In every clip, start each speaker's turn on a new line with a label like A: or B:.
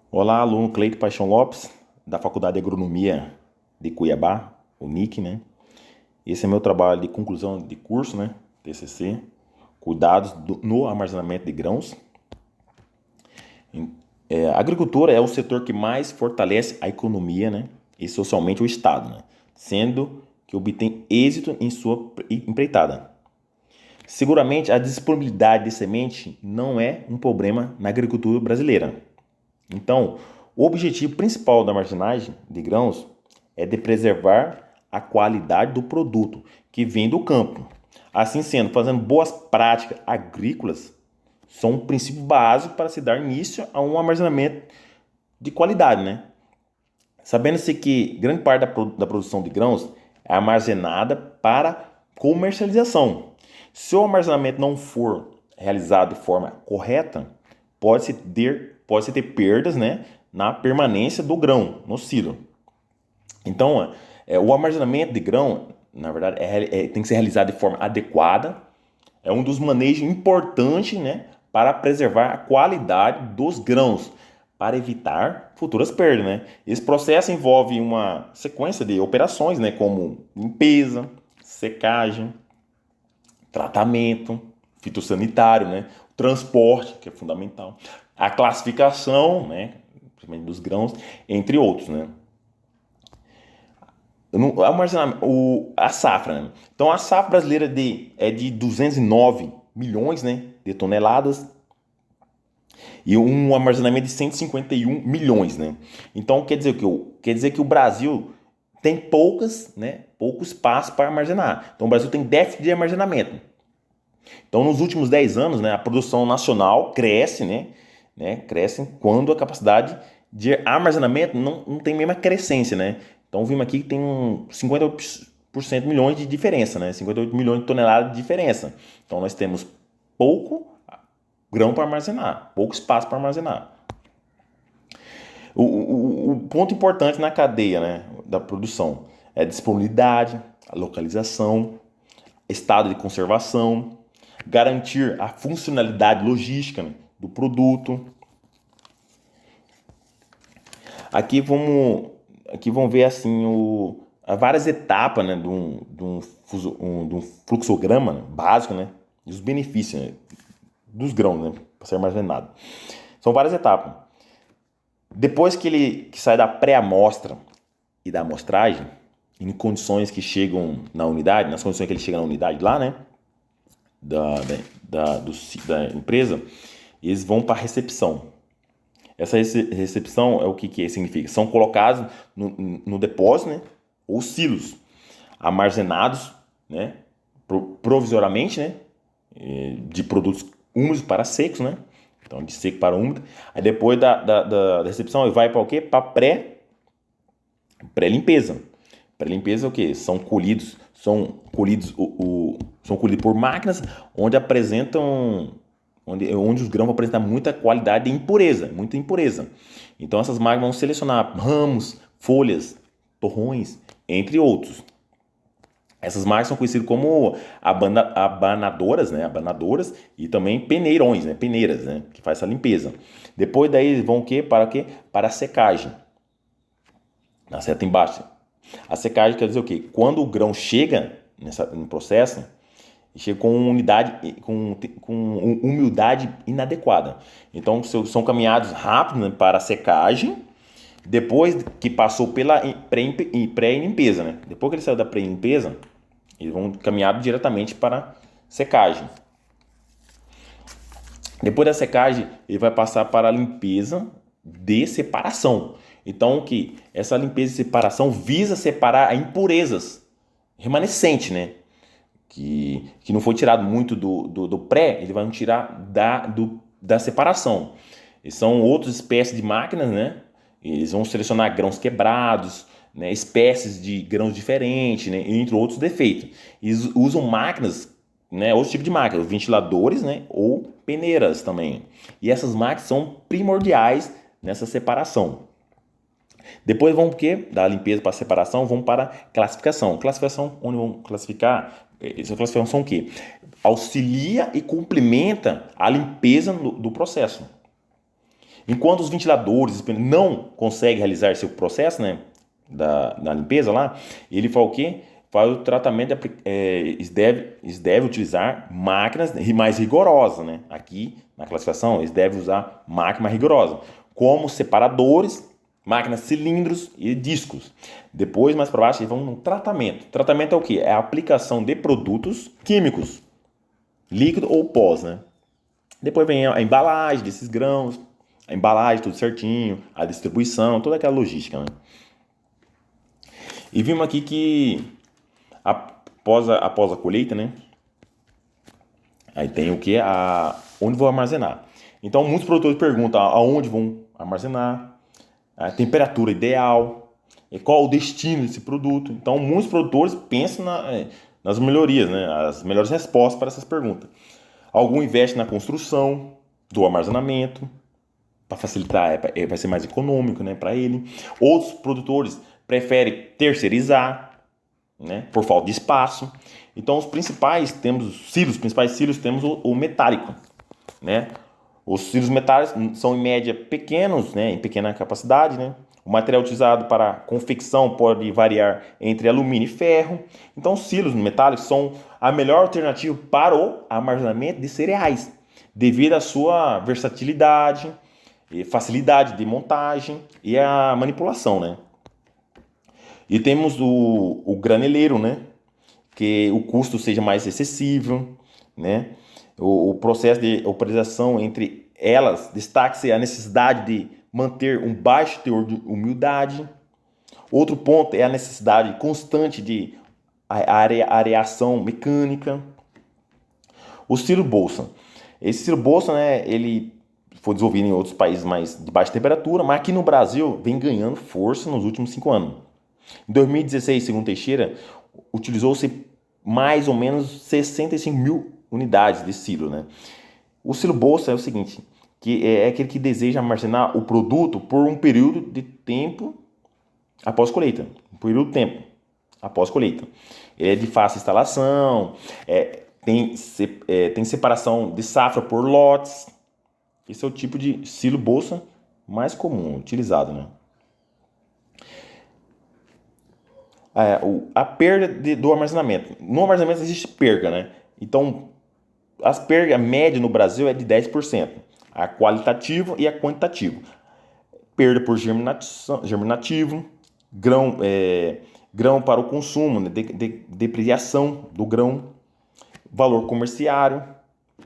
A: Olá, aluno Cleito Paixão Lopes, da Faculdade de Agronomia de Cuiabá, o NIC, né? Esse é meu trabalho de conclusão de curso, né? TCC, cuidados no armazenamento de grãos. A agricultura é o setor que mais fortalece a economia, né? E socialmente o Estado, né? Sendo que obtém êxito em sua empreitada. Seguramente a disponibilidade de semente não é um problema na agricultura brasileira. Então, o objetivo principal da armazenagem de grãos é de preservar a qualidade do produto que vem do campo. Assim sendo, fazendo boas práticas agrícolas são um princípio básico para se dar início a um armazenamento de qualidade, né? Sabendo-se que grande parte da produção de grãos é armazenada para comercialização. Se o armazenamento não for realizado de forma correta, pode-se ter perdas, né, na permanência do grão no silo. Então, o armazenamento de grão, na verdade, tem que ser realizado de forma adequada. É um dos manejos importantes, né, para preservar a qualidade dos grãos, para evitar futuras perdas, né? Esse processo envolve uma sequência de operações, né, como limpeza, secagem, tratamento fitossanitário, né, transporte, que é fundamental, a classificação, né, dos grãos, entre outros, né? A safra, né? Então a safra brasileira é de 209 milhões, né, de toneladas e um armazenamento de 151 milhões, né? Então quer dizer que o Brasil tem pouco espaço para armazenar. Então o Brasil tem déficit de armazenamento. Então nos últimos 10 anos, né, a produção nacional cresce, cresce quando a capacidade de armazenamento não tem mesma crescência, né? Então vimos aqui que tem 58% milhões de diferença, né? 58 milhões de toneladas de diferença. Então nós temos pouco grão para armazenar, pouco espaço para armazenar. O ponto importante na cadeia, né, da produção é a disponibilidade, a localização, estado de conservação, garantir a funcionalidade logística, né, do produto. Aqui vamos ver assim várias etapas, né, de um fluxograma, né, básico, né, e os benefícios, né, dos grãos, né, para ser armazenado. São várias etapas. Depois que sai da pré-amostra e da amostragem, em condições que chegam na unidade, nas condições que ele chega na unidade lá, né, da empresa, eles vão para a recepção. Essa recepção é o que significa? São colocados no depósito, né, ou silos, armazenados, né, provisoriamente, né, de produtos úmidos para secos, né? Então, de seco para úmido. Aí depois da recepção, ele vai para o quê? Para pré-limpeza. Pré-limpeza é o quê? São colhidos por máquinas onde os grãos vão apresentar muita qualidade de impureza, muita impureza. Então essas máquinas vão selecionar ramos, folhas, torrões, entre outros. Essas máquinas são conhecidas como abanadoras, né? Abanadoras e também peneirões, né? Peneiras, né? Que faz essa limpeza. Depois daí eles vão o quê? Para o quê? Para a secagem. Na seta embaixo. A secagem quer dizer o quê? Quando o grão chega no processo, chega com umidade inadequada. Então são caminhados rápidos, né, para a secagem, depois que passou pela pré-limpeza, né? Depois que ele saiu da pré-limpeza, eles vão caminhar diretamente para a secagem. Depois da secagem, ele vai passar para a limpeza de separação. Então, essa limpeza de separação visa separar impurezas remanescentes, né? Que não foi tirado muito do pré, ele vai tirar da separação. E são outras espécies de máquinas, né? Eles vão selecionar grãos quebrados, né? Espécies de grãos diferentes, né? Entre outros defeitos. Eles usam máquinas, né? Outro tipo de máquina, ventiladores, né? Ou peneiras também. E essas máquinas são primordiais nessa separação. Depois vão o quê? Da limpeza para a separação, vão para a classificação. Classificação, onde vão classificar? Essa classificação são o quê? Auxilia e complementa a limpeza do processo. Enquanto os ventiladores não conseguem realizar esse processo, né, da limpeza lá, ele faz o quê? Faz o tratamento, eles devem utilizar máquinas mais rigorosas, né? Aqui na classificação, eles devem usar máquinas mais rigorosas, como separadores, máquinas cilindros e discos. Depois, mais para baixo, eles vão no tratamento. Tratamento é o quê? É a aplicação de produtos químicos, líquido ou pós, né? Depois vem a embalagem desses grãos, a embalagem tudo certinho, a distribuição, toda aquela logística, né? E vimos aqui que após a colheita, né? Aí tem o que? Onde vou armazenar. Então, muitos produtores perguntam aonde vão armazenar, a temperatura ideal, e qual o destino desse produto. Então, muitos produtores pensam nas melhorias, né? As melhores respostas para essas perguntas. Algum investe na construção do armazenamento, para facilitar, vai ser mais econômico, né, para ele. Outros produtores preferem terceirizar, né, por falta de espaço. Então, os principais silos, temos o metálico, né? Os silos metálicos são em média pequenos, né, em pequena capacidade, né? O material utilizado para confecção pode variar entre alumínio e ferro. Então, os silos metálicos são a melhor alternativa para o armazenamento de cereais, devido à sua versatilidade, facilidade de montagem e a manipulação, né? E temos o graneleiro, né? Que o custo seja mais acessível, né? O processo de operação entre elas destaca-se a necessidade de manter um baixo teor de umidade. Outro ponto é a necessidade constante de areação mecânica. O silo bolsa. Esse silo bolsa, né, ele foi desenvolvido em outros países mais de baixa temperatura, mas aqui no Brasil vem ganhando força nos últimos 5 anos. Em 2016, segundo Teixeira, utilizou-se mais ou menos 65 mil unidades de silo, né? O silo bolsa é o seguinte, que é aquele que deseja armazenar o produto por um período de tempo após colheita. Um período de tempo após colheita. Ele é de fácil instalação, tem separação de safra por lotes. Esse é o tipo de silo bolsa mais comum, utilizado, né? A perda do armazenamento. No armazenamento existe perda, né? Então, a média no Brasil é de 10%. A qualitativo e a quantitativo. Perda por germinativo, grão para o consumo, né? Depreciação do grão, valor comerciário,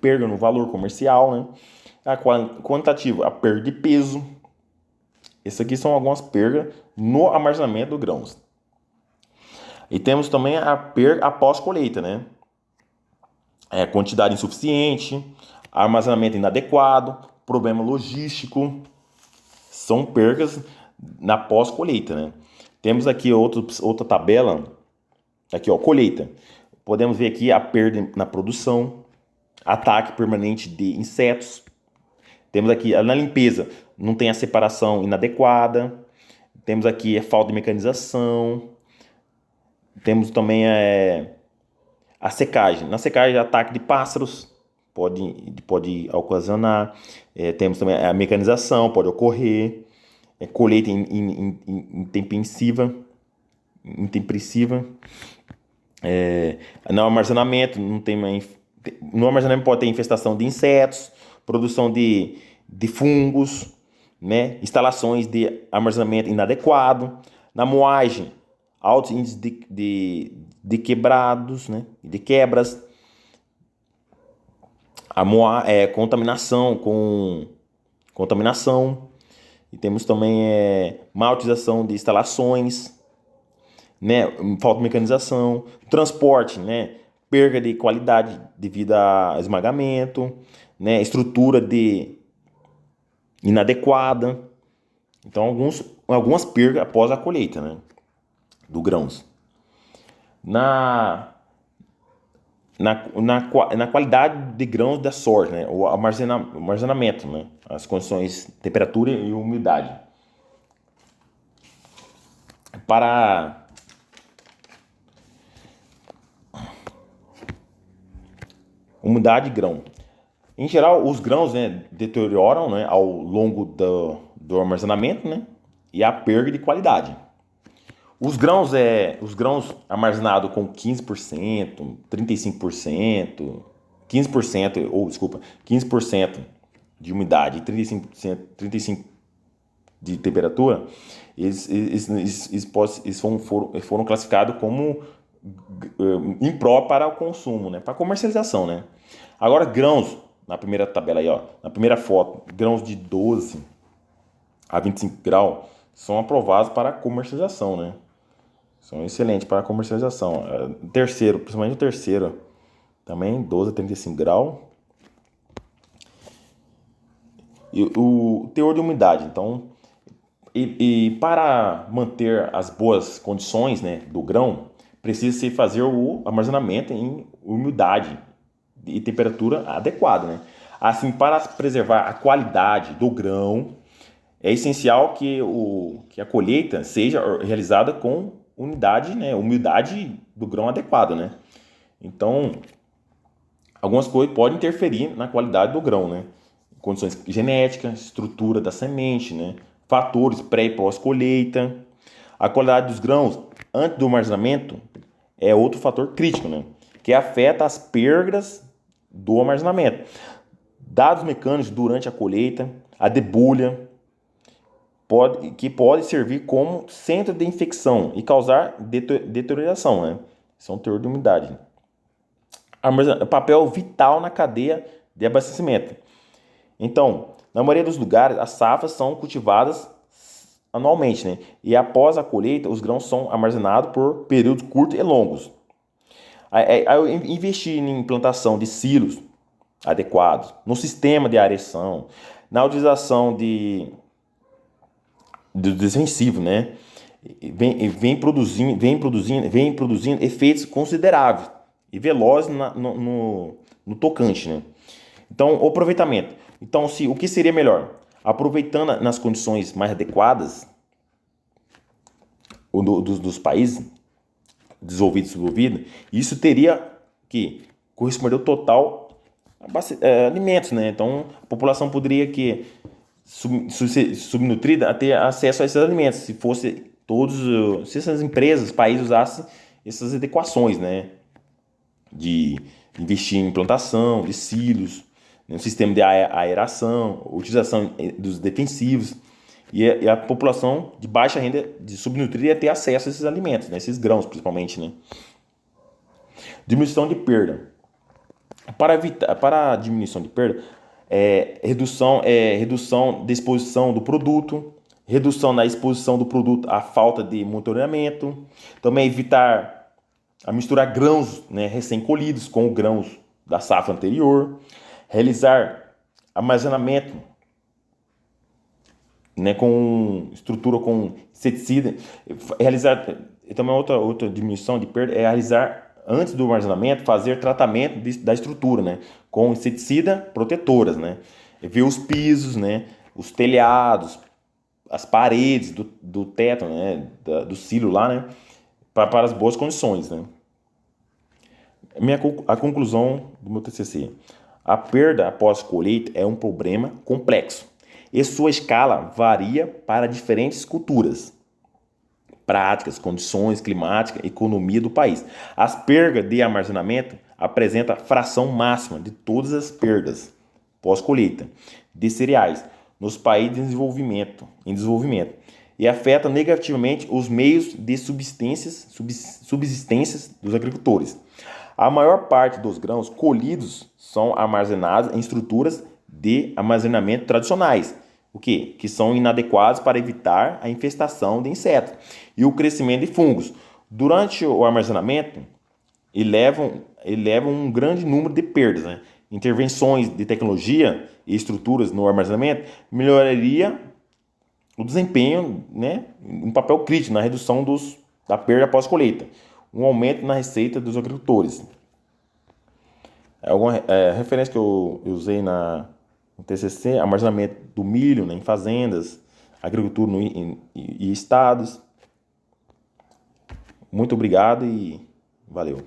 A: perda no valor comercial, né? A quantitativo, a perda de peso. Essas aqui são algumas perdas no armazenamento dos grãos. E temos também a perda após colheita, né? Quantidade insuficiente, armazenamento inadequado, problema logístico, são perdas na pós-colheita, né? Temos aqui outra tabela, aqui ó, colheita. Podemos ver aqui a perda na produção, ataque permanente de insetos. Temos aqui na limpeza, não tem a separação inadequada. Temos aqui a falta de mecanização. Temos também a secagem. Na secagem, ataque de pássaros pode ocasionar. Temos também a mecanização, pode ocorrer. Colheita intensiva. No armazenamento, no armazenamento pode ter infestação de insetos, produção de fungos, né? Instalações de armazenamento inadequado. Na moagem, altos índices de quebrados, né? De quebras. Contaminação. E temos também má utilização de instalações, né? Falta de mecanização. Transporte, né? Perda de qualidade devido a esmagamento, né? Estrutura inadequada. Então, algumas perdas após a colheita, né? Do grãos. Na qualidade de grãos da sorte, né? O armazenamento, né? As condições, temperatura e umidade. Para umidade de grão. Em geral, os grãos, né, deterioram, né, ao longo do armazenamento, né, e a perda de qualidade. Os grãos armazenados com 15%, 35%, 15%, ou desculpa, 15% de umidade e 35% de temperatura, eles foram classificados como impró para o consumo, né, para comercialização, né. Agora, grãos, na primeira tabela aí, ó, na primeira foto, grãos de 12 a 25 graus são aprovados para comercialização, né. São excelentes para comercialização. Terceiro, principalmente o terceiro, também 12 a 35 graus. E o teor de umidade, então, e para manter as boas condições, né, do grão, precisa-se fazer o armazenamento em umidade e temperatura adequada, né? Assim, para preservar a qualidade do grão, é essencial que a colheita seja realizada com umidade do grão adequada, né? Então, algumas coisas podem interferir na qualidade do grão, né? Condições genéticas, estrutura da semente, né? Fatores pré e pós-colheita. A qualidade dos grãos antes do armazenamento é outro fator crítico, né? Que afeta as perdas do armazenamento. Dados mecânicos durante a colheita, a debulha, que pode servir como centro de infecção e causar deterioração, né? Isso é um teor de umidade. Papel vital na cadeia de abastecimento. Então, na maioria dos lugares, as safras são cultivadas anualmente, né? E após a colheita, os grãos são armazenados por períodos curtos e longos. Investir em implantação de silos adequados, no sistema de areação, na utilização do defensivo, né? Vem produzindo efeitos consideráveis e velozes no tocante, né? Então, o aproveitamento. Então, o que seria melhor? Aproveitando nas condições mais adequadas dos países desenvolvidos e desenvolvidos, isso teria que corresponder ao total alimentos, né? Então, a população poderia subnutrida a ter acesso a esses alimentos, se essas empresas, países usassem essas adequações, né? De investir em implantação de silos, né? Um sistema de aeração, utilização dos defensivos, e a população de baixa renda, de subnutrida, ia ter acesso a esses alimentos, né? Esses grãos principalmente, né? Diminuição de perda. Para a diminuição de perda, redução da exposição do produto, redução na exposição do produto à falta de monitoramento, também evitar a misturar grãos, né, recém-colhidos com grãos da safra anterior, realizar armazenamento, né, com estrutura com inseticida, realizar também outra diminuição de perda é realizar antes do armazenamento, fazer tratamento da estrutura, né, com inseticida protetoras, né, ver os pisos, né, os telhados, as paredes do teto, né, do silo lá, né, para as boas condições, né. A conclusão do meu TCC: a perda após colheita é um problema complexo e sua escala varia para diferentes culturas, práticas, condições climáticas, economia do país. As perdas de armazenamento apresentam a fração máxima de todas as perdas pós-colheita de cereais nos países em desenvolvimento e afeta negativamente os meios de subsistência dos agricultores. A maior parte dos grãos colhidos são armazenados em estruturas de armazenamento tradicionais, que são inadequados para evitar a infestação de insetos e o crescimento de fungos. Durante o armazenamento, levam um grande número de perdas, né? Intervenções de tecnologia e estruturas no armazenamento melhoraria o desempenho, né? Um papel crítico na redução da perda após colheita, um aumento na receita dos agricultores. Alguma referência que eu usei no TCC: armazenamento do milho, né, em fazendas, agricultura e estados. Muito obrigado e valeu.